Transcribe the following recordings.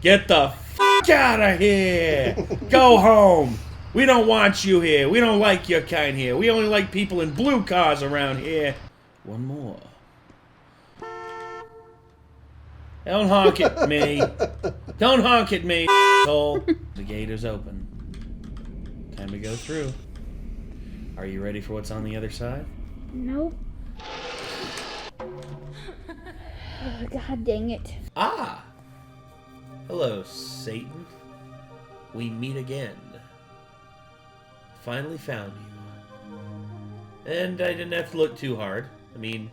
Get the f*** out of here! Go home! We don't want you here. We don't like your kind here. We only like people in blue cars around here. One more. Don't honk at me. Don't honk at me, asshole. The gate is open. Time to go through. Are you ready for what's on the other side? Nope. Oh, God dang it. Ah! Hello, Satan. We meet again. Finally found you. And I didn't have to look too hard. I mean,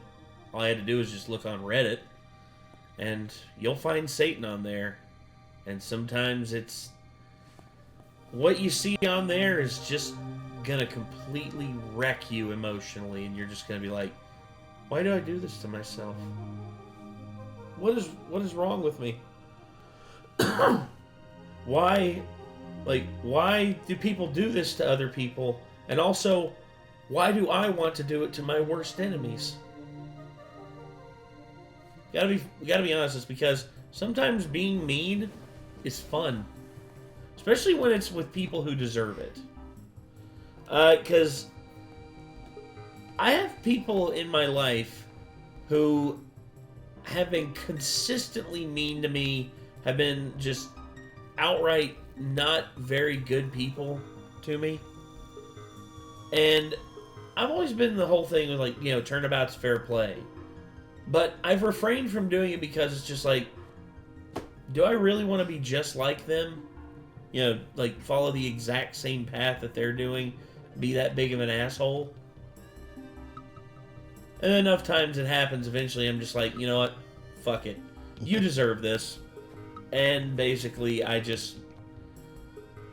all I had to do was just look on Reddit. And you'll find Satan on there. And sometimes it's... what you see on there is just gonna completely wreck you emotionally. And you're just gonna be like, why do I do this to myself? What is wrong with me? Why do people do this to other people? And also, why do I want to do it to my worst enemies? We gotta be honest, it's because sometimes being mean is fun. Especially when it's with people who deserve it. Because I have people in my life who have been consistently mean to me, have been just outright not very good people to me. And I've always been the whole thing with, like, you know, turnabout's fair play. But I've refrained from doing it because it's just like, do I really want to be just like them? You know, like, follow the exact same path that they're doing, be that big of an asshole? And enough times it happens, eventually I'm just like, you know what? Fuck it. You deserve this. And basically, I just...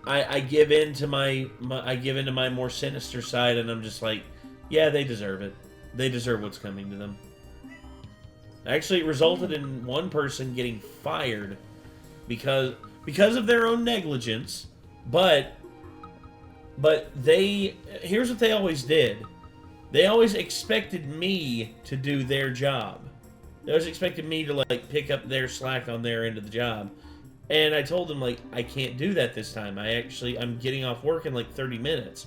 I give in to my more sinister side, and I'm just like, yeah, they deserve it. They deserve what's coming to them. Actually, it resulted in one person getting fired because of their own negligence, but here's what they always did. They always expected me to do their job. They always expected me to, like, pick up their slack on their end of the job. And I told them, like, I can't do that this time. I'm getting off work in, like, 30 minutes.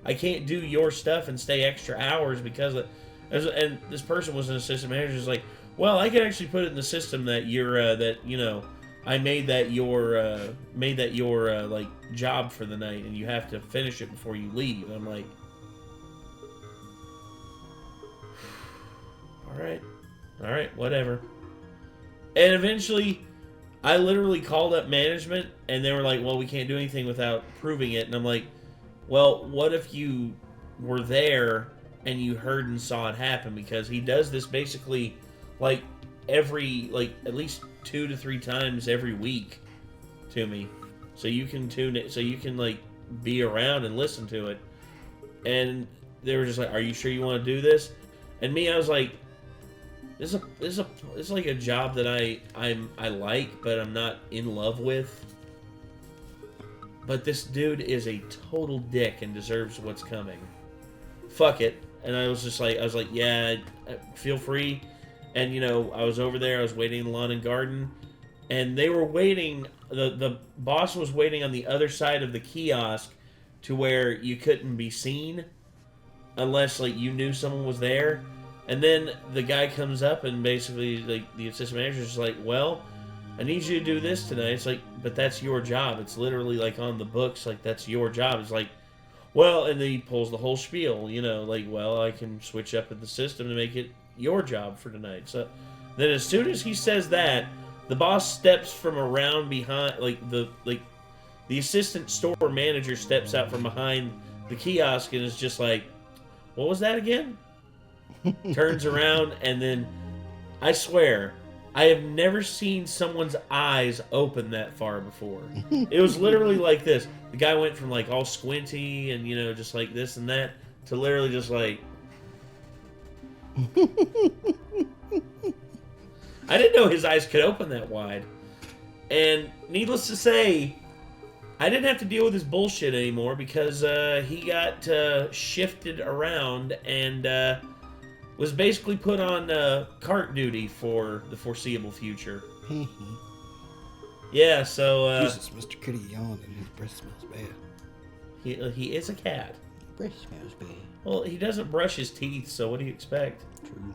I can't do your stuff and stay extra hours because of... And this person was an assistant manager. He's like, well, I can actually put it in the system that you're, that, you know, I made that your, like, job for the night, and you have to finish it before you leave. I'm like... Alright, whatever. And eventually, I literally called up management, and they were like, well, we can't do anything without proving it. And I'm like, well, what if you were there and you heard and saw it happen? Because he does this basically, like, at least 2 to 3 times every week to me. So you can tune it, so you can, like, be around and listen to it. And they were just like, are you sure you want to do this? And me, I was like, This is like a job that I like, but I'm not in love with. But this dude is a total dick and deserves what's coming. Fuck it. And I was like, yeah, feel free. And, you know, I was over there, I was waiting in the lawn and garden, and they were waiting, the boss was waiting on the other side of the kiosk to where you couldn't be seen unless, like, you knew someone was there. And then the guy comes up and basically, like, the assistant manager's just like, well, I need you to do this tonight. It's like, but that's your job. It's literally, like, on the books, like, that's your job. It's like, well, and then he pulls the whole spiel, you know, like, well, I can switch up in the system to make it your job for tonight. So then as soon as he says that, the boss steps from around behind, the assistant store manager steps out from behind the kiosk and is just like, what was that again? Turns around, and then, I swear, I have never seen someone's eyes open that far before. It was literally like this. The guy went from, like, all squinty and, you know, just like this and that, to literally just like... I didn't know his eyes could open that wide. And needless to say, I didn't have to deal with his bullshit anymore because he got shifted around and... was basically put on cart duty for the foreseeable future. Yeah, so Jesus, Mr. Kitty yawned and his breath smells bad. he is a cat. Breath smells bad. Well, he doesn't brush his teeth, so what do you expect? True.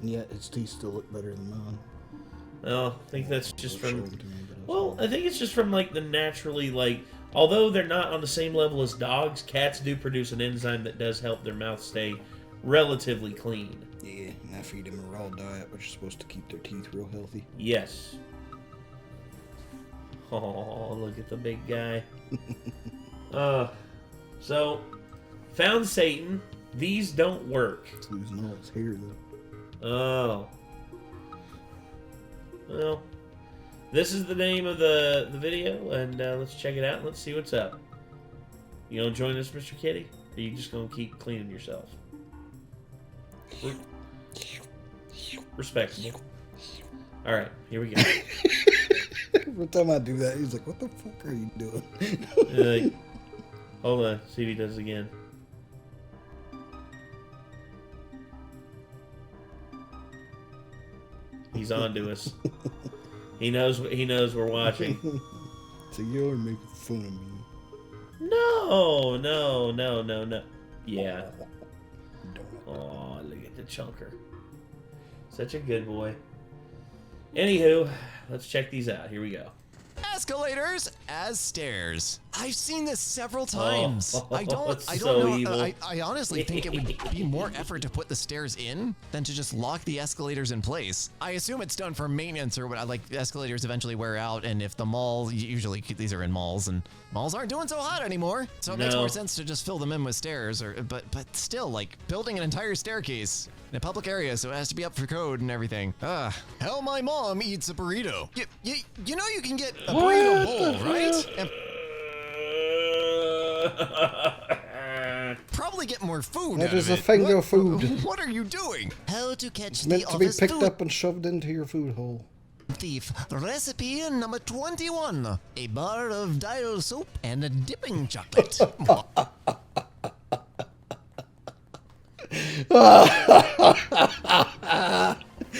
And yet his teeth still look better than mine. Oh, I think that's just Show from. them to me, but Well, I think it's just from like the naturally although they're not on the same level as dogs, cats do produce an enzyme that does help their mouth stay relatively clean. yeah, and I feed them a raw diet, which is supposed to keep their teeth real healthy. Yes. Oh, look at the big guy. So, Foundsatan, these don't work. It's losing all his hair though. Oh. Well, this is the name of the video, and let's check it out and let's see what's up. You gonna join us, Mr. Kitty? Or are you just gonna keep cleaning yourself? Respectable. Alright, here we go. Every time I do that, he's like, what the fuck are you doing? Hold on, see if he does it again. He's on to us. He knows we're watching. So you're making fun of me. No. Yeah. Oh, look at the chunker. Such a good boy. Anywho, let's check these out. Here we go. Escalators as stairs. I've seen this several times. I don't so know. evil. I honestly think it would be more effort to put the stairs in than to just lock the escalators in place. I assume it's done for maintenance or what. Like the escalators eventually wear out, and if the mall, usually these are in malls, and malls aren't doing so hot anymore, so it makes more sense to just fill them in with stairs. But still, like building an entire staircase in a public area, so it has to be up for code and everything. Hell, my mom eats a burrito. You know you can get a burrito bowl, right? And probably get more food That out is of a it. finger food. What are you doing? How to catch It's the meant to be office picked food up and shoved into your food hole. thief. Recipe number 21. A bar of dial soap and a dipping chocolate.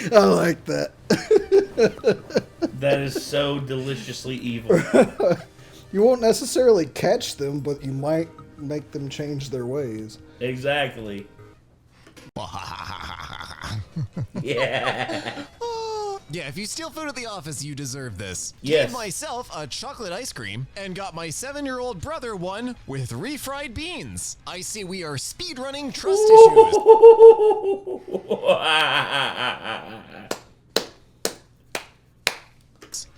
I like that. That is so deliciously evil. You won't necessarily catch them, but you might make them change their ways. Exactly. Yeah. Yeah, if you steal food at the office, you deserve this. Yes. Gave myself a chocolate ice cream and got my 7-year-old brother one with refried beans. I see we are speedrunning trust issues.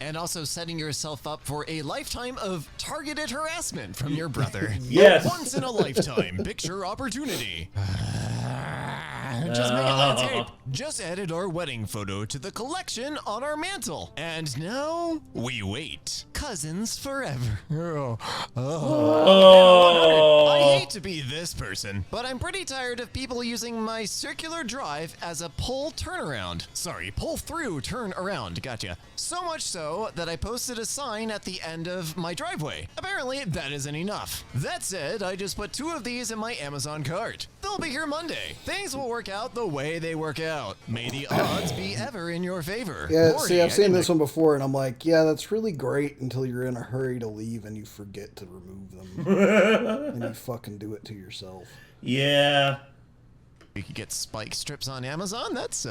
And also setting yourself up for a lifetime of targeted harassment from your brother. Yes. Once in a lifetime picture opportunity. Just make it landscape. Just added our wedding photo to the collection on our mantle. And now we wait. Cousins forever. I hate to be this person, but I'm pretty tired of people using my circular drive as a pull turnaround. Sorry, pull through turn around. Gotcha. So much so that I posted a sign at the end of my driveway. Apparently, that isn't enough. That said, I just put 2 of these in my Amazon cart. They'll be here Monday. Things will work out the way they work out. May the odds be ever in your favor. Yeah, Morty, see, I've seen didn't this one before, and I'm like, yeah, that's really great until you're in a hurry to leave and you forget to remove them. And you fucking do it to yourself. Yeah. You could get spike strips on Amazon. That's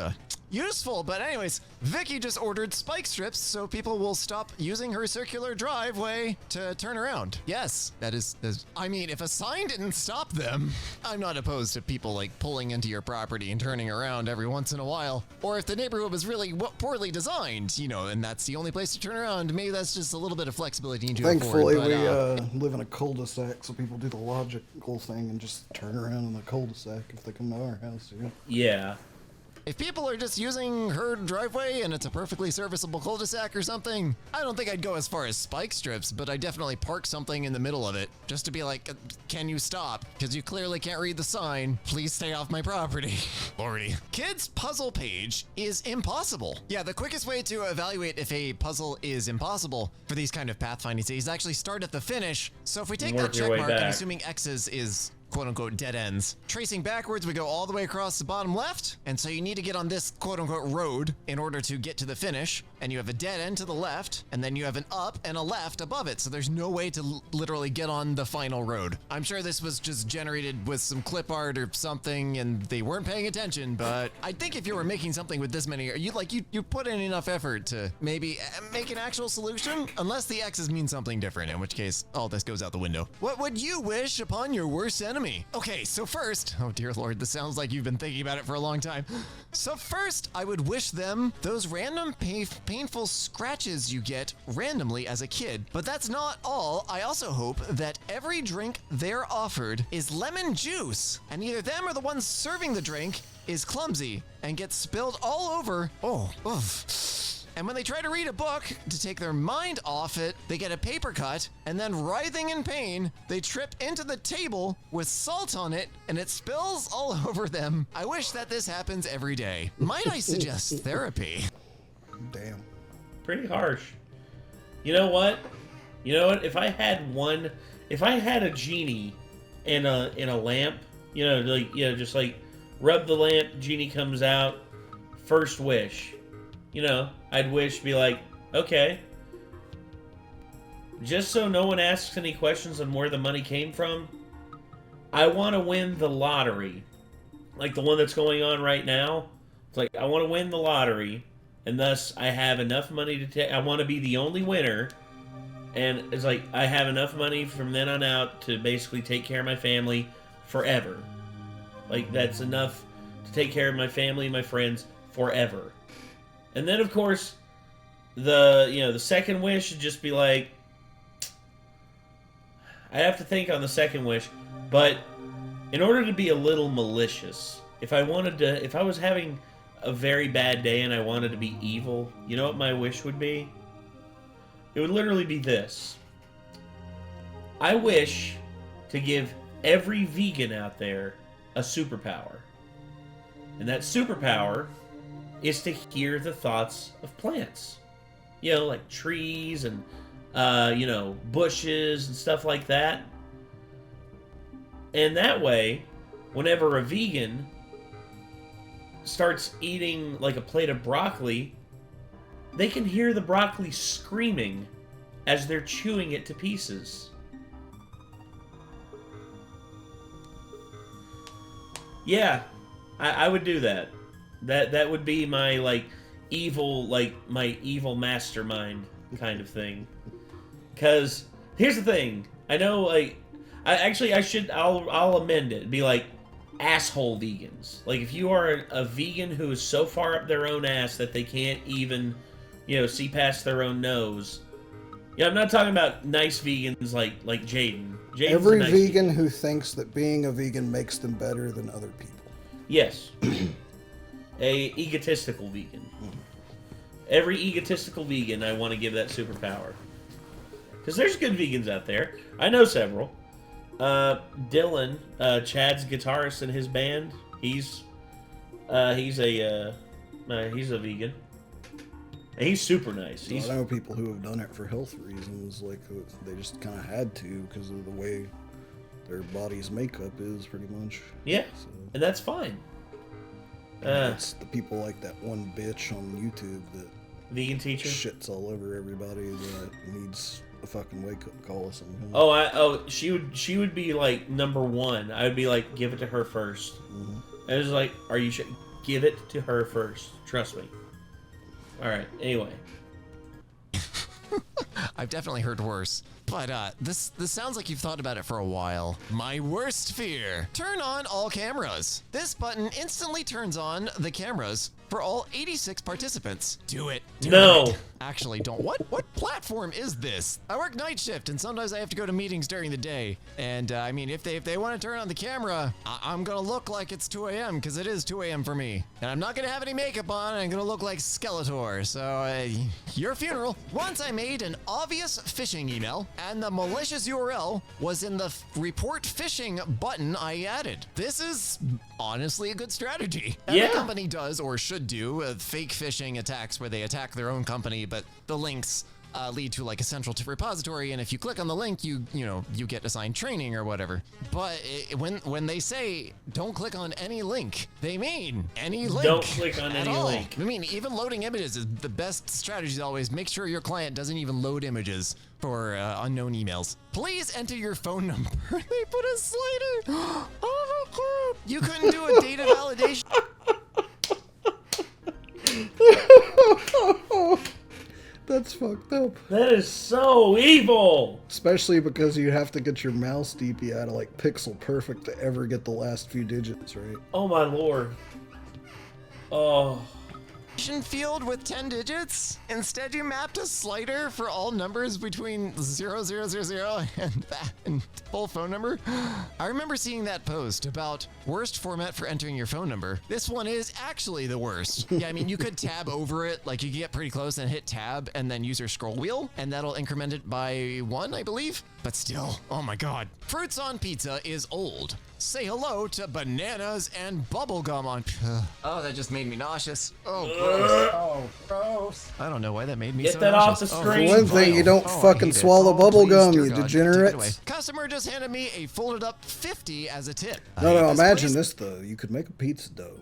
useful. But anyways, Vicky just ordered spike strips so people will stop using her circular driveway to turn around. Yes, that is. I mean, if a sign didn't stop them, I'm not opposed to people like pulling into your property and turning around every once in a while. Or if the neighborhood was really poorly designed, you know, and that's the only place to turn around, maybe that's just a little bit of flexibility to Thankfully, afford. But, we live in a cul-de-sac, so people do the logical thing and just turn around in the cul-de-sac if they come to our house. Yeah. if people are just using her driveway and it's a perfectly serviceable cul-de-sac or something, I don't think I'd go as far as spike strips, but I definitely park something in the middle of it just to be like, can you stop? Because you clearly can't read the sign. Please stay off my property. Lordy. Kids' puzzle page is impossible. Yeah, the quickest way to evaluate if a puzzle is impossible for these kind of pathfinding is actually start at the finish. So if we take that check mark and assuming X's is quote-unquote dead ends. Tracing backwards, we go all the way across the bottom left, and so you need to get on this quote-unquote road in order to get to the finish. and you have a dead end to the left, and then you have an up and a left above it, so there's no way to literally get on the final road. I'm sure this was just generated with some clip art or something, and they weren't paying attention, but I think if you were making something with this many, you put in enough effort to maybe make an actual solution, unless the X's mean something different, in which case all this goes out the window. What would you wish upon your worst enemy? Okay, so first, oh dear Lord, this sounds like you've been thinking about it for a long time. So first, I would wish them those random painful scratches you get randomly as a kid. But that's not all. I also hope that every drink they're offered is lemon juice, and either them or the ones serving the drink is clumsy and gets spilled all over. Oh, oof. And when they try to read a book to take their mind off it, they get a paper cut, and then writhing in pain, they trip into the table with salt on it, and it spills all over them. I wish that this happens every day. Might I suggest therapy? Damn. Pretty harsh. You know what? If I had a genie in a lamp, just like rub the lamp, genie comes out, first wish. I'd wish, be like, okay, just so no one asks any questions on where the money came from, I want to win the lottery. Like the one that's going on right now. It's like, I want to win the lottery, and thus I have enough money to take. I want to be the only winner, and it's like, I have enough money from then on out to basically take care of my family forever. Like, that's enough to take care of my family and my friends forever. And then, of course, the second wish would just be like, I have to think on the second wish, but in order to be a little malicious, if I was having a very bad day and I wanted to be evil, you know what my wish would be? It would literally be this. I wish to give every vegan out there a superpower. And that superpower is to hear the thoughts of plants. Like trees and, bushes and stuff like that. And that way, whenever a vegan starts eating like a plate of broccoli, they can hear the broccoli screaming as they're chewing it to pieces. Yeah, I would do that. That would be my evil mastermind kind of thing. Cause here's the thing. I know I'll amend it. Be like asshole vegans. Like if you are a vegan who is so far up their own ass that they can't even, see past their own nose. I'm not talking about nice vegans like Jaden. Every nice vegan who thinks that being a vegan makes them better than other people. Yes. A egotistical vegan. Every egotistical vegan, I want to give that superpower. Because there's good vegans out there. I know several. Dylan, Chad's guitarist in his band, he's a vegan. And he's super nice. I know people who have done it for health reasons, like they just kind of had to because of the way their body's makeup is, pretty much. Yeah, so. And that's fine. It's the people like that one bitch on YouTube that vegan teacher shits all over everybody that needs a fucking wake-up call or something. She would be like number one. I would be like, give it to her first. Mm-hmm. I was like, are you sure? Give it to her first. Trust me. All right. Anyway, I've definitely heard worse. But this sounds like you've thought about it for a while. My worst fear. Turn on all cameras. This button instantly turns on the cameras for all 86 participants. Do it. No. Actually, don't. What platform is this? I work night shift, and sometimes I have to go to meetings during the day. And if they want to turn on the camera, I'm gonna look like it's 2 a.m. because it is 2 a.m. for me. And I'm not gonna have any makeup on. I'm gonna look like Skeletor. So your funeral. Once I made an obvious phishing email, and the malicious URL was in the report phishing button I added. This is honestly a good strategy. Every company does or should do fake phishing attacks where they attack their own company, but the links lead to like a central repository, and if you click on the link, you get assigned training or whatever. But when they say don't click on any link, they mean any link. Don't click on any link. I mean, even loading images is the best strategy. Always make sure your client doesn't even load images for unknown emails. Please enter your phone number. They put a slider. Oh my god! You couldn't do a data validation. That's fucked up. That is so evil. Especially because you have to get your mouse DPI to like pixel perfect to ever get the last few digits right. Oh my lord. Oh. Field with 10 digits. Instead, you mapped a slider for all numbers between 0000 and full phone number. I remember seeing that post about worst format for entering your phone number. This one is actually the worst. Yeah, I mean, you could tab over it, like you get pretty close and hit tab and then use your scroll wheel, and that'll increment it by 1, I believe. But still, oh my god. Fruits on pizza is old. Say hello to bananas and bubblegum on Oh, that just made me nauseous. Oh, gross. Oh, gross. I don't know why that made me Get so that off nauseous. the screen. For one thing, you don't fucking swallow bubble gum, you degenerates. Customer just handed me a folded up 50 as a tip. No, imagine this though. You could make a pizza dough.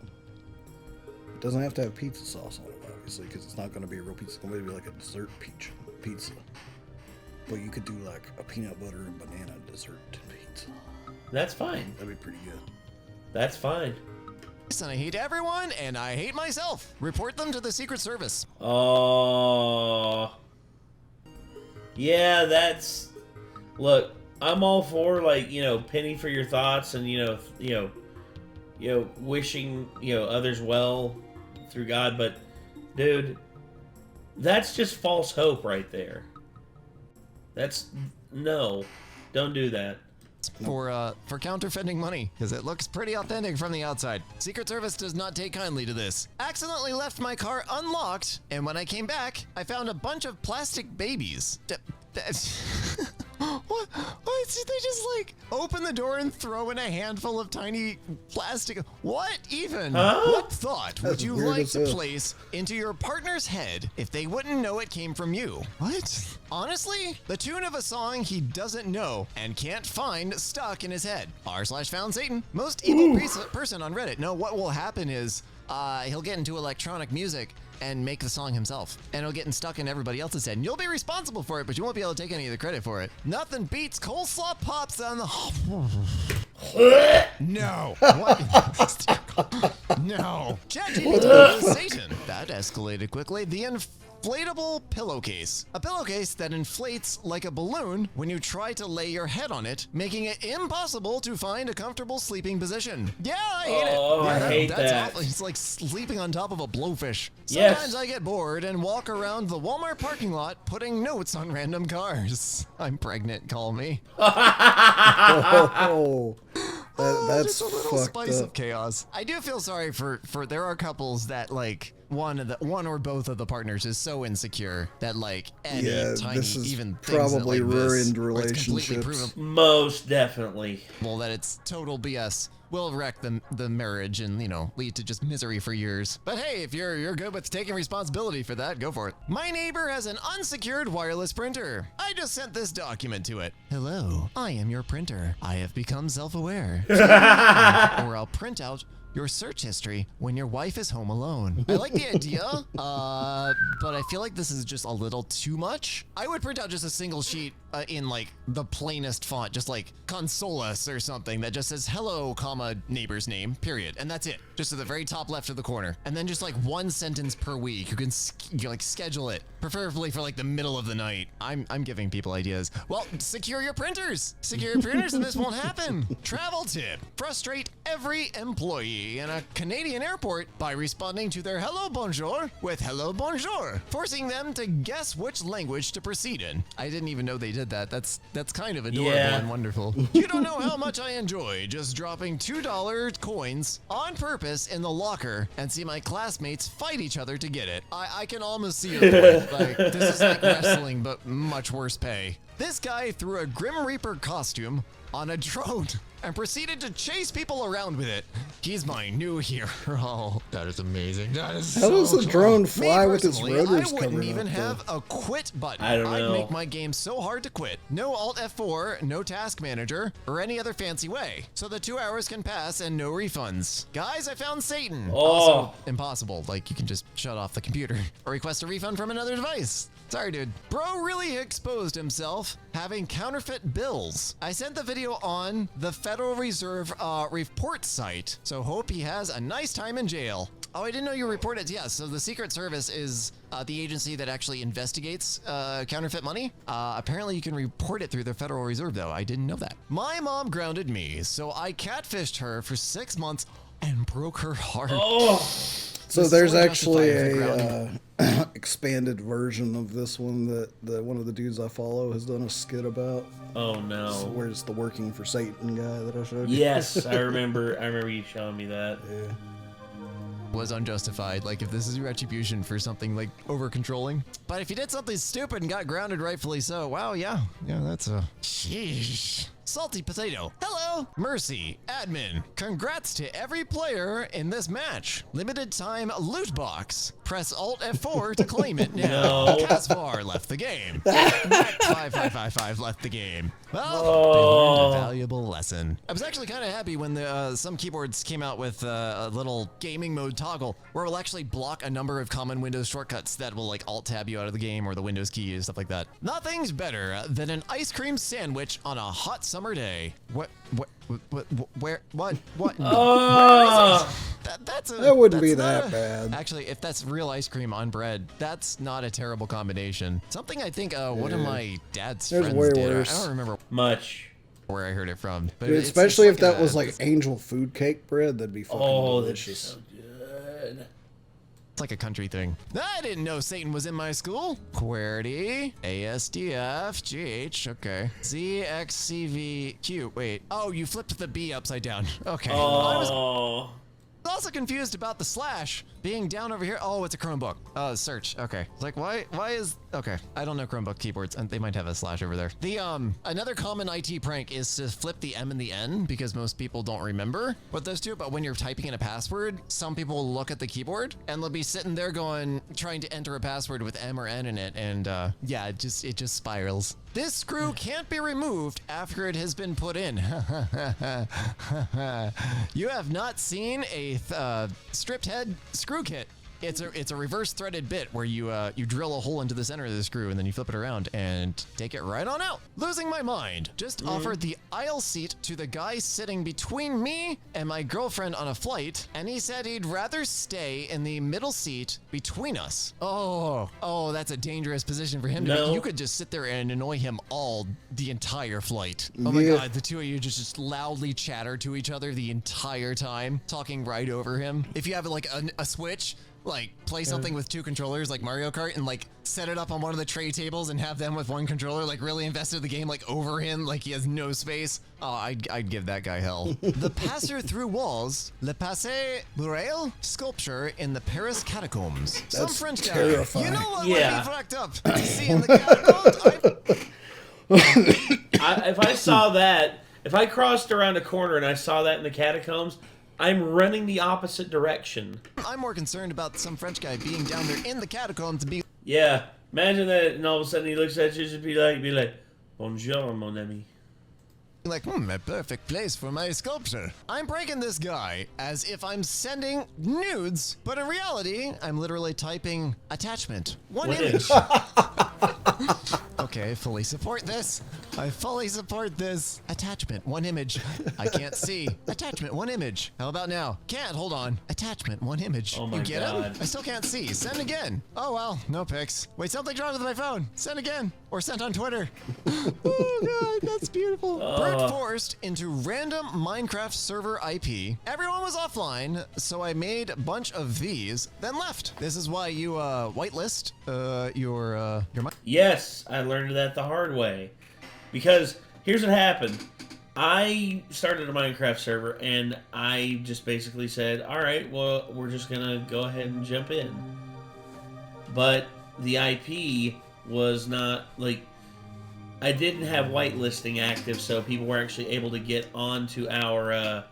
It doesn't have to have pizza sauce on it, obviously, because it's not going to be a real pizza. It's going to be like a dessert pizza. But you could do like a peanut butter and banana dessert pizza. That's fine. That'd be pretty good. That's fine. And I hate everyone, and I hate myself. Report them to the Secret Service. Oh. Yeah, that's... Look, I'm all for, like, penny for your thoughts and, wishing, others well through God. But, dude, that's just false hope right there. That's... No. Don't do that. For counterfeiting money, because it looks pretty authentic from the outside. Secret Service does not take kindly to this. Accidentally left my car unlocked, and when I came back, I found a bunch of plastic babies. What? Did they just like open the door and throw in a handful of tiny plastic? What even? Huh? What thought would That's you weird like as to hell. place into your partner's head if they wouldn't know it came from you? What? Honestly, the tune of a song he doesn't know and can't find stuck in his head. r/Foundsatan, most evil person on Reddit. No, what will happen is he'll get into electronic music and make the song himself, and it'll get stuck in everybody else's head, and you'll be responsible for it, but you won't be able to take any of the credit for it. Nothing beats coleslaw pops on the... No. What? No. ChatGPT is Satan. That escalated quickly. The inflatable pillowcase. A pillowcase that inflates like a balloon when you try to lay your head on it, making it impossible to find a comfortable sleeping position. Yeah, I hate it. Oh, I hate that's that. awful. It's like sleeping on top of a blowfish. Yes. Sometimes I get bored and walk around the Walmart parking lot putting notes on random cars. I'm pregnant, call me. Oh, that's just a little fucked spice up. of chaos. I do feel sorry for there are couples that like one or both of the partners is so insecure that like any tiny this is even probably things that, like, ruined this, where it's completely relationships. Most definitely. provable that it's total BS will wreck the marriage and lead to just misery for years. But hey, if you're good with taking responsibility for that, go for it. My neighbor has an unsecured wireless printer. I just sent this document to it. Hello, I am your printer. I have become self-aware. Or I'll print out your search history when your wife is home alone. I like the idea, but I feel like this is just a little too much. I would print out just a single sheet in like the plainest font, just like Consolus or something that just says hello, comma, neighbor's name, period. And that's it. Just at the very top left of the corner. And then just like one sentence per week. You can like schedule it, preferably for like the middle of the night. I'm giving people ideas. Well, secure your printers. Secure your printers and this won't happen. Travel tip. Frustrate every employee in a Canadian airport by responding to their hello bonjour with hello bonjour, forcing them to guess which language to proceed in. I didn't even know they did that. That's kind of adorable and wonderful. You don't know how much I enjoy just dropping $2 coins on purpose in the locker and see my classmates fight each other to get it. I can almost see your point. Like, this is like wrestling, but much worse pay. This guy threw a Grim Reaper costume on a drone and proceeded to chase people around with it. He's my new hero. That is amazing. That is How does the drone fly Me with its personally, rotors I wouldn't covered even up, have a quit button. I don't know. I'd make my game so hard to quit. No Alt F4, no task manager, or any other fancy way. So the 2 hours can pass and no refunds. Guys, I found Satan. Oh. Also, impossible. Like, you can just shut off the computer or request a refund from another device. Sorry, dude. Bro really exposed himself having counterfeit bills. I sent the video on the Federal Reserve report site, so hope he has a nice time in jail. Oh, I didn't know you reported. Yeah, so the Secret Service is the agency that actually investigates counterfeit money. Apparently, you can report it through the Federal Reserve, though. I didn't know that. My mom grounded me, so I catfished her for 6 months and broke her heart. Oh. So This there's is what actually justifies a expanded version of this one that one of the dudes I follow has done a skit about. Oh no. Where's the working for Satan guy that I showed you? Yes, I remember you showing me that. Yeah. Was unjustified. Like, if this is retribution for something like over controlling. But if you did something stupid and got grounded, rightfully so. Wow, yeah, that's a sheesh. Salty potato. Hello, Mercy, admin. Congrats to every player in this match. Limited time loot box. Press Alt F4 to claim it now. No. Casvar left the game. Mac5555 left the game. Well, they learned a valuable lesson. I was actually kind of happy when some keyboards came out with a little gaming mode toggle where it will actually block a number of common Windows shortcuts that will like Alt tab you out of the game or the Windows key and stuff like that. Nothing's better than an ice cream sandwich on a hot summer day. What? Where? What? Oh. That wouldn't be not that bad. Actually, if that's real ice cream on bread, that's not a terrible combination. Something I think one of my dad's There's friends way did. worse. I don't remember Much. where I heard it from. But Dude, it's especially if like that was like angel food cake bread, that'd be fucking Oh, that's delicious. so good. it's like a country thing. I didn't know Satan was in my school. QWERTY, ASDF, GH, okay. ZXCVQ, wait. Oh, you flipped the B upside down. Okay. I was Oh. also confused about the slash being down over here. Oh, it's a Chromebook. Oh, search. Okay. It's like, why is, okay. I don't know Chromebook keyboards, and they might have a slash over there. The, another common IT prank is to flip the M and the N because most people don't remember what those do, but when you're typing in a password, some people will look at the keyboard and they'll be sitting there trying to enter a password with M or N in it, and, yeah, it just spirals. This screw can't be removed after it has been put in. You have not seen a stripped head screw kit. It's a reverse threaded bit where you drill a hole into the center of the screw and then you flip it around and take it right on out. Losing my mind. Just offered the aisle seat to the guy sitting between me and my girlfriend on a flight, and he said he'd rather stay in the middle seat between us. Oh, that's a dangerous position for him to be. You could just sit there and annoy him the entire flight. Oh my Yeah. God, the two of you just loudly chatter to each other the entire time, talking right over him. If you have like a switch, like play something with two controllers like Mario Kart and like set it up on one of the tray tables and have them with one controller, like really invested in the game, like over him, like he has no space. Oh, I'd give that guy hell. The passer through walls, Le Passé Burel sculpture in the Paris catacombs. Some That's French guy. terrifying. You know what Yeah. would be fucked up to see in the catacombs? If I saw that, if I crossed around a corner and I saw that in the catacombs, I'm running the opposite direction. I'm more concerned about some French guy being down there in the catacombs and be Yeah, imagine that, and all of a sudden he looks at you and just be like, "Bonjour, mon ami." like, a perfect place for my sculpture. I'm pranking this guy as if I'm sending nudes, but in reality, I'm literally typing attachment. One image. Okay, I fully support this. I fully support this. Attachment, one image. I can't see. Attachment, one image. How about now? Can't, hold on. Attachment, one image. Oh my you get God. him? I still can't see. Send again. Oh well, no pics. Wait, something's wrong with my phone. Send again. Or sent on Twitter. Oh God, that's beautiful. Brute forced into random Minecraft server IP. Everyone was offline, so I made a bunch of these, then left. This is why you whitelist your Yes, I learned that the hard way. Because here's what happened. I started a Minecraft server and I just basically said, alright, well, we're just gonna go ahead and jump in. But the IP was not, like, I didn't have whitelisting active, so people were actually able to get onto our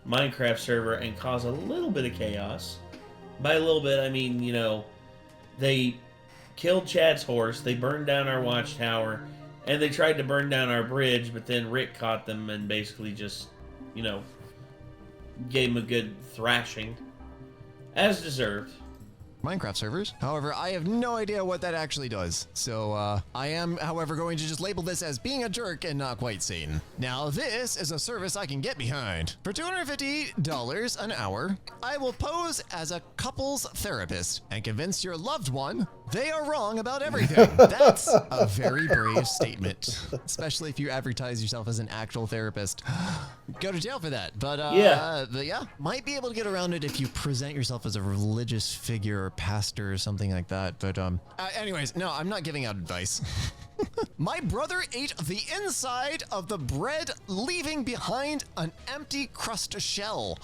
Minecraft server and cause a little bit of chaos. By a little bit, I mean, you know, they killed Chad's horse, they burned down our watchtower, and they tried to burn down our bridge, but then Rick caught them and basically just, you know, gave him a good thrashing. As deserved. Minecraft servers. However, I have no idea what that actually does. So, I am, however, going to just label this as being a jerk and not quite Satan. Now, this is a service I can get behind. For $250 an hour, I will pose as a couples therapist and convince your loved one they are wrong about everything. That's a very brave statement, especially if you advertise yourself as an actual therapist. Go to jail for that. But yeah, might be able to get around it if you present yourself as a religious figure or pastor or something like that. But anyways, no, I'm not giving out advice. My brother ate the inside of the bread, leaving behind an empty crust shell.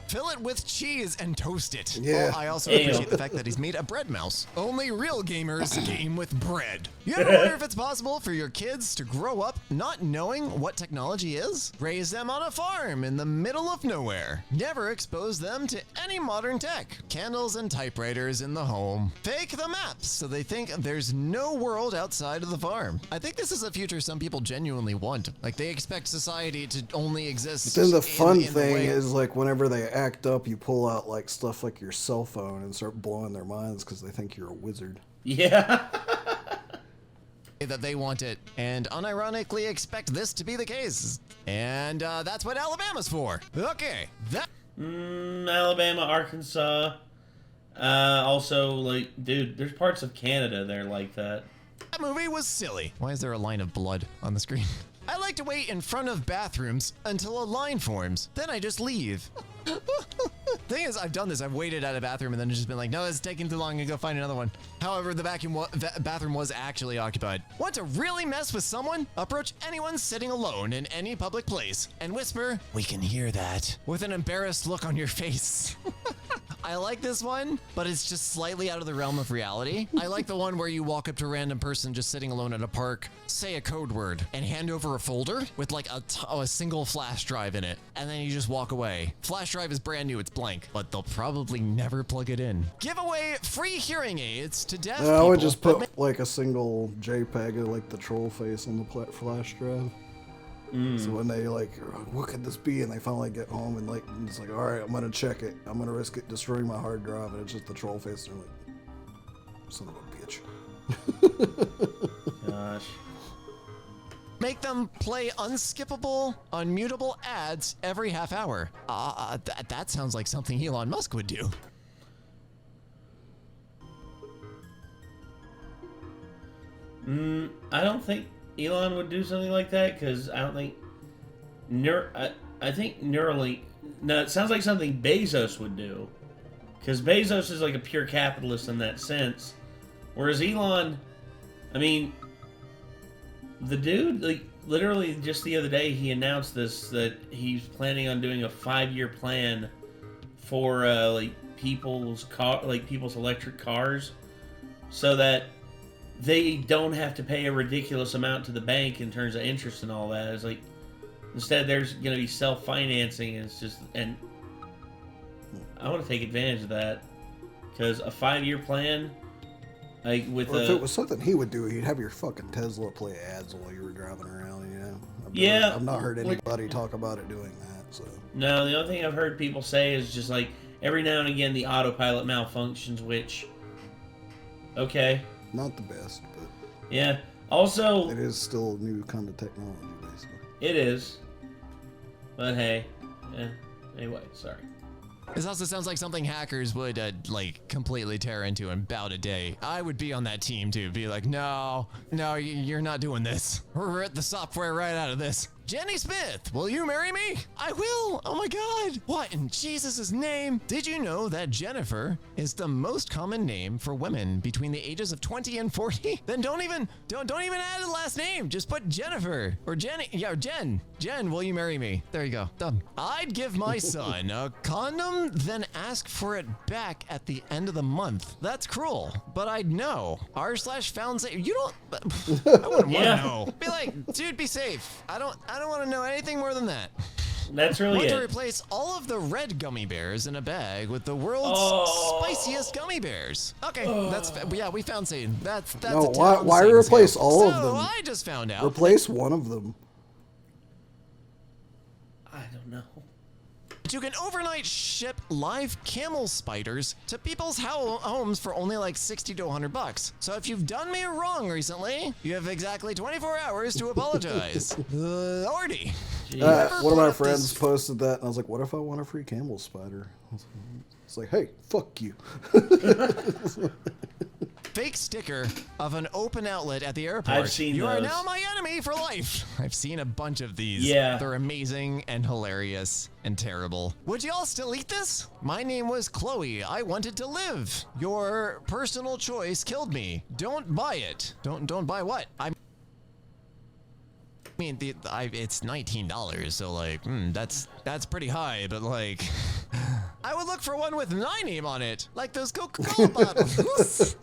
Fill it with cheese and toast it. Yeah. Oh, I also appreciate the fact that he's made a bread mouse. Only real gamers game with bread. You ever wonder if it's possible for your kids to grow up not knowing what technology is? Raise them on a farm in the middle of nowhere. Never expose them to any modern tech. Candles and typewriters in the home. Fake the maps so they think there's no world outside of the farm. I think this is a future some people genuinely want. Like, they expect society to only exist. But then the fun in the thing way- is, like, whenever they act up, you pull out like stuff like your cell phone and start blowing their minds because they think you're a wizard. Yeah. that they want it, and unironically expect this to be the case. And that's what Alabama's for. Okay, that... Alabama, Arkansas. Also, like, dude, there's parts of Canada there like that. That movie was silly. Why is there a line of blood on the screen? I like to wait in front of bathrooms until a line forms. Then I just leave. Thing is, I've done this. I've waited at a bathroom and then just been like, no, it's taking too long to go find another one. However, the bathroom was actually occupied. Want to really mess with someone? Approach anyone sitting alone in any public place and whisper, "We can hear that," with an embarrassed look on your face. I like this one, but it's just slightly out of the realm of reality. I like the one where you walk up to a random person just sitting alone at a park, say a code word, and hand over a folder with like a single flash drive in it, and then you just walk away. Flash drive is brand new, it's blank, but they'll probably never plug it in. Give away free hearing aids to deaf people. I would just put like a single JPEG of like the troll face on the flash drive. So when they like, what could this be? And they finally get home and like, it's like, all right, I'm gonna check it. I'm gonna risk it destroying my hard drive, and it's just the troll face. They're like, son of a bitch. Gosh. Make them play unskippable, unmutable ads every half hour. That sounds like something Elon Musk would do. I don't think Elon would do something like that, because I don't think I think Neuralink. No, it sounds like something Bezos would do, because Bezos is like a pure capitalist in that sense, whereas Elon, I mean, the dude, like, literally just the other day he announced this, that he's planning on doing a 5-year plan for like people's electric cars, so that they don't have to pay a ridiculous amount to the bank in terms of interest and all that. It's like, instead there's going to be self-financing, and it's just, and I want to take advantage of that, because a 5-year plan, like with if it was something he would do, he'd have your fucking Tesla play ads while you were driving around, you know? I've not heard anybody talk about it doing that, so. No, the only thing I've heard people say is just like, every now and again the autopilot malfunctions, which, okay. Not the best, but yeah. Also, it is still new kind of technology, basically. It is. But hey, anyway, sorry. This also sounds like something hackers would like completely tear into in about a day. I would be on that team too. Be like, no, you're not doing this. We'll rip the software right out of this. Jenny Smith, will you marry me? I will. Oh my God. What in Jesus' name? Did you know that Jennifer is the most common name for women between the ages of 20 and 40? Then don't even add a last name. Just put Jennifer or Jenny. Yeah, Jen. Jen, will you marry me? There you go. Done. I'd give my son a condom, then ask for it back at the end of the month. That's cruel, but I'd know. r/Foundsatan. You don't. I wouldn't want to know. Be like, dude, be safe. I don't want to know anything more than that. That's really Want it. to replace all of the red gummy bears in a bag with the world's spiciest gummy bears. Okay, yeah, we found Satan. That's No, a town why Satan's replace tale. all of So them? I just found out. Replace one of them. I don't know. You can overnight ship live camel spiders to people's homes for only like 60 to 100 bucks. So if you've done me wrong recently, you have exactly 24 hours to apologize. Ordy. One of my friends posted that, and I was like, what if I want a free camel spider? It's like, hey, fuck you. Fake sticker of an open outlet at the airport. I've seen You are those. now my enemy for life. I've seen a bunch of these. Yeah. They're amazing and hilarious and terrible. Would y'all still eat this? My name was Chloe. I wanted to live. Your personal choice killed me. Don't buy it. Don't buy what? I mean, it's $19, so like, that's pretty high, but like, I would look for one with my name on it, like those Coca-Cola bottles.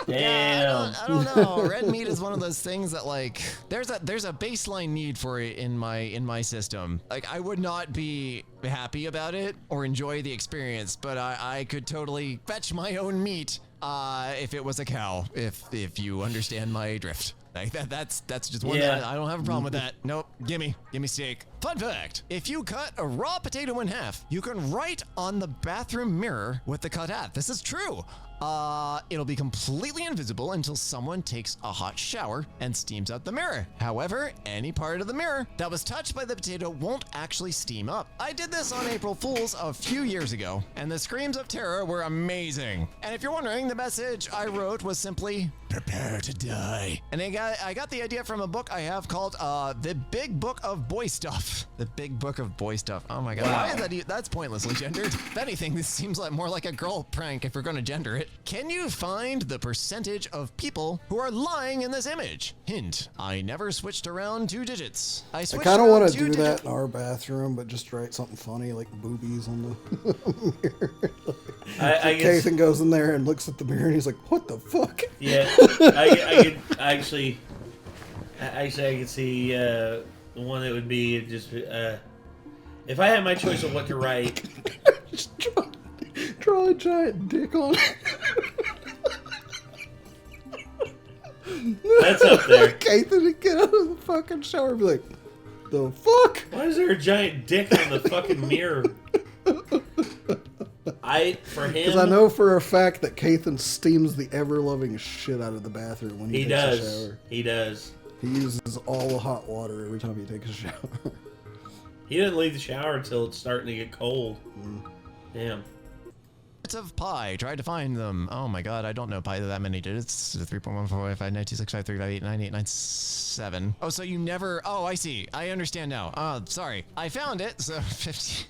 Damn. I don't know. Red meat is one of those things that like, there's a baseline need for it in my system. Like, I would not be happy about it or enjoy the experience, but I could totally fetch my own meat if it was a cow, if you understand my drift. Like that's just one. Yeah. I don't have a problem with that. Nope. Gimme steak. Fun fact: if you cut a raw potato in half, you can write on the bathroom mirror with the cut half. This is true. It'll be completely invisible until someone takes a hot shower and steams out the mirror. However, any part of the mirror that was touched by the potato won't actually steam up. I did this on April Fool's a few years ago, and the screams of terror were amazing. And if you're wondering, the message I wrote was simply, prepare to die. And I got the idea from a book I have called The Big Book of Boy Stuff. The Big Book of Boy Stuff. Oh my God. Wow. Why is that? That's pointlessly gendered. If anything, this seems like more like a girl prank if you're going to gender it. Can you find the percentage of people who are lying in this image? Hint, I never switched around 2 digits. I kind of want to do that in our bathroom, but just write something funny like boobies on the mirror. I guess, Kathan goes in there and looks at the mirror and he's like, what the fuck? yeah, I could actually, I could see the one that would be just if I had my choice of what to write. Just draw a giant dick on it. That's up there. Kathan would get out of the fucking shower and be like, the fuck? Why is there a giant dick on the fucking mirror? For him, Because I know for a fact that Kathan steams the ever-loving shit out of the bathroom when he he takes a does. shower. He does. He uses all the hot water every time he takes a shower. He doesn't leave the shower until it's starting to get cold. Damn. of pi. Tried to find them. Oh my god, I don't know pi that many digits. 3.145592653589897. Oh, so you never... Oh, I see. I understand now. Oh, sorry. I found it, so 50...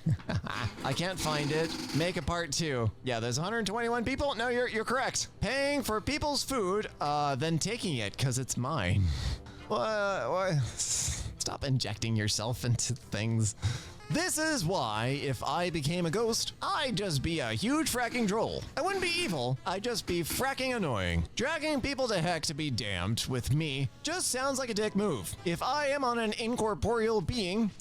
I can't find it. Make a part 2. Yeah, there's 121 people. No, you're correct. Paying for people's food, then taking it, because it's mine. What? Stop injecting yourself into things. This is why, if I became a ghost, I'd just be a huge fracking troll. I wouldn't be evil, I'd just be fracking annoying. Dragging people to heck to be damned with me just sounds like a dick move. If I am an incorporeal being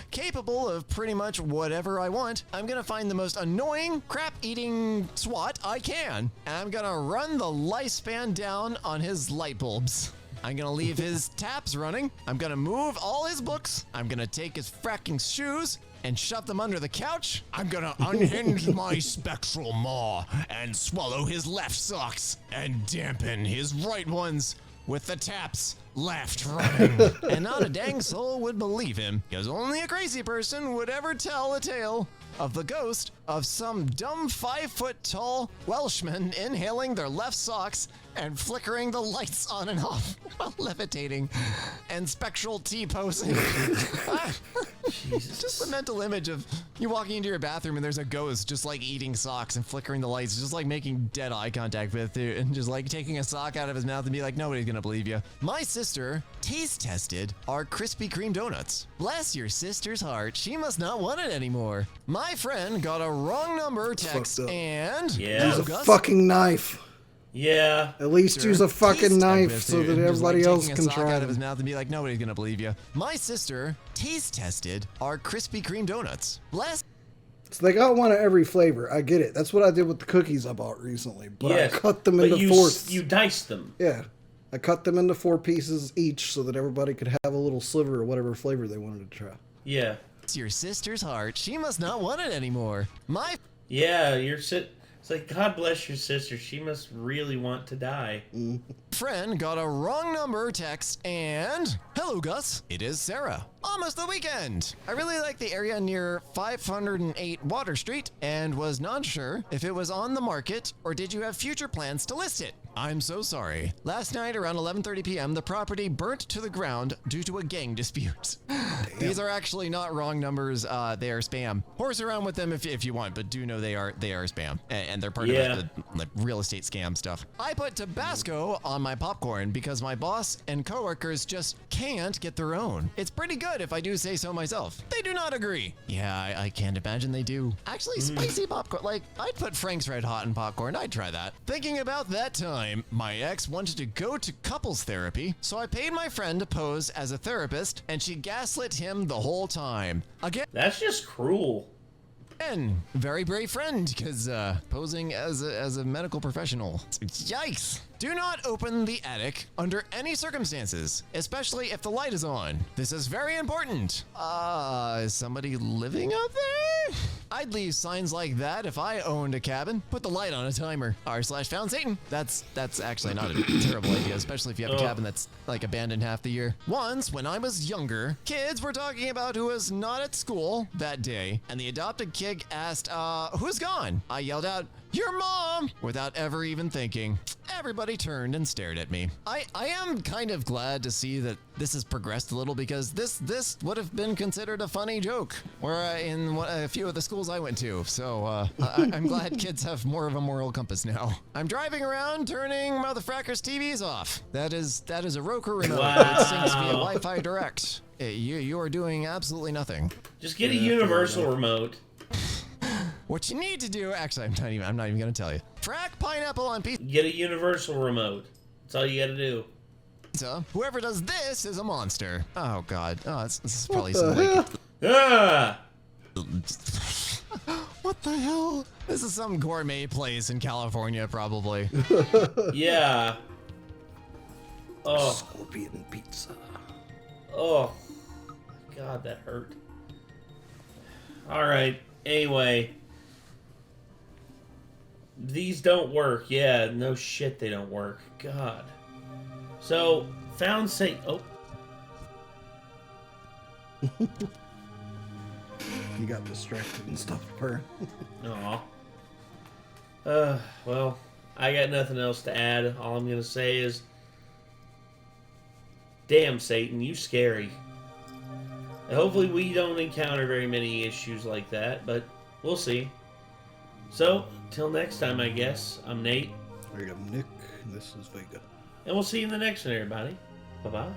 capable of pretty much whatever I want, I'm gonna find the most annoying, crap-eating swat I can, and I'm gonna run the lifespan down on his light bulbs. I'm gonna leave his taps running. I'm gonna move all his books. I'm gonna take his fracking shoes and shove them under the couch. I'm gonna unhinge my spectral maw and swallow his left socks and dampen his right ones with the taps left running. And not a dang soul would believe him, because only a crazy person would ever tell a tale of the ghost of some dumb 5-foot-tall Welshman inhaling their left socks and flickering the lights on and off while levitating and spectral T-posing. Jesus. Just the mental image of you walking into your bathroom and there's a ghost just like eating socks and flickering the lights, just like making dead eye contact with you and just like taking a sock out of his mouth and be like, nobody's gonna believe you. My sister taste tested our Krispy Kreme donuts. Bless your sister's heart, she must not want it anymore. My friend got a wrong number text and Yeah. Use a Gus, fucking knife. Yeah. At least use a fucking taste knife test so with that you, and just, everybody like, else taking can a sock try out of his them. mouth and be like, nobody's gonna believe you. My sister taste tested our Krispy Kreme donuts. Bless. So they got one of every flavor. I get it. That's what I did with the cookies I bought recently. But Yes, I cut them but into you fourths. You diced them. Yeah. I cut them into 4 pieces each so that everybody could have a little sliver of whatever flavor they wanted to try. Yeah. Your sister's heart. She must not want it anymore. My Yeah, it's like, God bless your sister. She must really want to die. friend got a wrong number text and hello Gus, it is Sarah. Almost the weekend. I really like the area near 508 Water Street and was not sure if it was on the market or did you have future plans to list it. I'm so sorry. Last night around 11:30 p.m. the property burnt to the ground due to a gang dispute. These are actually not wrong numbers, they are spam. Horse around with them if you want, but do know they are spam and they're part Yeah. of the real estate scam stuff. I put Tabasco on my popcorn because my boss and coworkers just can't get their own. It's pretty good if I do say so myself. They do not agree. Yeah, I can't imagine they do. Actually, spicy popcorn, like I'd put Frank's Red Hot in popcorn. I'd try that. Thinking about that time, my ex wanted to go to couples therapy, so I paid my friend to pose as a therapist and she gaslit him the whole time. That's just cruel. Again, very brave friend, because posing as a medical professional. Yikes! Do not open the attic under any circumstances, especially if the light is on. This is very important. Is somebody living out there? I'd leave signs like that if I owned a cabin. Put the light on a timer. r/Foundsatan. That's actually not a terrible idea, especially if you have a cabin that's like abandoned half the year. Once, when I was younger, kids were talking about who was not at school that day, and the adopted kid asked, who's gone? I yelled out, your mom, without ever even thinking. Everybody turned and stared at me. I am kind of glad to see that this has progressed a little because this would have been considered a funny joke in a few of the schools I went to. So I'm glad kids have more of a moral compass now. I'm driving around turning motherfuckers' TVs off. That is a Roku remote. Wow. It syncs via Wi-Fi direct. You are doing absolutely nothing. Just get a universal remote. What you need to do, actually, I'm not even gonna tell you. Frack pineapple on pizza. Get a universal remote. That's all you gotta do. Whoever does this is a monster. Oh God. Oh, this is probably some like. Ah! What the hell? This is some gourmet place in California, probably. Yeah. Oh. Scorpion pizza. Oh. God, that hurt. Alright. Anyway. These don't work. Yeah, no shit they don't work. God. So, Foundsatan. Oh. You got distracted and stopped purring. Aw. Well, I got nothing else to add. All I'm gonna say is, damn, Satan, you scary. And hopefully we don't encounter very many issues like that, but we'll see. So, till next time, I guess, I'm Nate. I am Nick, and this is Vega. And we'll see you in the next one, everybody. Bye-bye.